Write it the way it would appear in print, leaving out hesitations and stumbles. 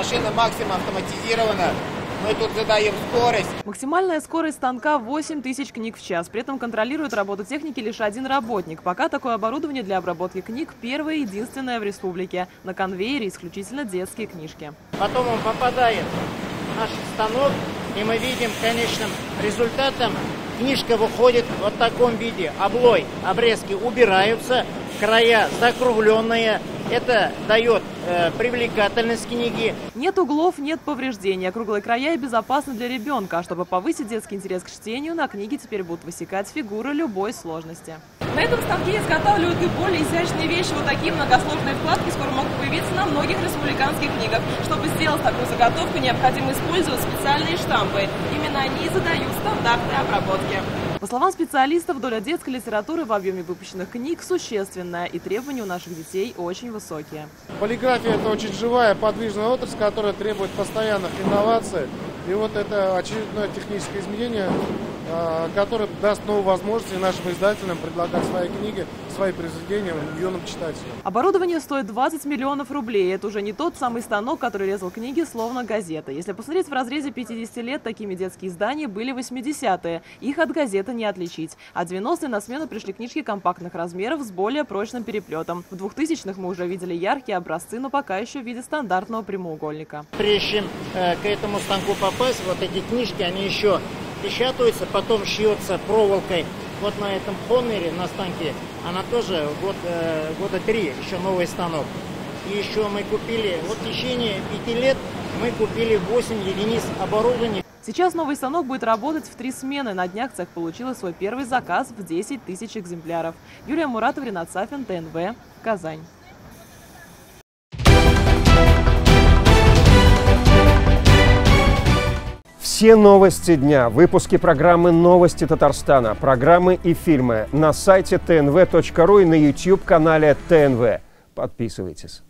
Машина максимум автоматизирована. Мы тут задаем скорость. Максимальная скорость станка 8000 книг в час. При этом контролирует работу техники лишь один работник. Пока такое оборудование для обработки книг первое и единственное в республике. На конвейере исключительно детские книжки. Потом он попадает в наш станок, и мы видим конечным результатом, книжка выходит в вот таком виде. Облой, обрезки убираются, края закругленные. Это дает привлекательность книги. Нет углов, нет повреждений. Округлые края и безопасны для ребенка. А чтобы повысить детский интерес к чтению, на книге теперь будут высекать фигуры любой сложности. На этом станке изготавливают и более изящные вещи. Вот такие многосложные вкладки скоро могут появиться на многих республиканских книгах. Чтобы сделать такую заготовку, необходимо использовать специальные штампы. Именно они и задают стандарты обработки. По словам специалистов, доля детской литературы в объеме выпущенных книг существенная, и требования у наших детей очень высокие. Полиграфия – это очень живая, подвижная отрасль, которая требует постоянных инноваций. И вот это очередное техническое изменение, которое даст новые возможности нашим издателям предлагать свои книги, свои произведения юным читателям. Оборудование стоит 20 миллионов рублей. Это уже не тот самый станок, который резал книги словно газета. Если посмотреть в разрезе 50 лет, такими детские издания были 80-е. Их от газеты не отличить. А 90-е на смену пришли книжки компактных размеров с более прочным переплетом. В 2000-х мы уже видели яркие образцы, но пока еще в виде стандартного прямоугольника. Прежде чем к этому станку попасть, вот эти книжки, они еще печатаются, потом шьется проволокой. Вот на этом Хоннере, на станке, она тоже года 3, еще новый станок. И еще мы купили, вот в течение 5 лет мы купили 8 единиц оборудования. Сейчас новый станок будет работать в 3 смены. На днях цех получила свой первый заказ в 10 тысяч экземпляров. Юлия Муратова, Ренат Сафин, ТНВ, Казань. Все новости дня, выпуски программы «Новости Татарстана», программы и фильмы на сайте tnv.ru и на YouTube-канале ТНВ. Подписывайтесь.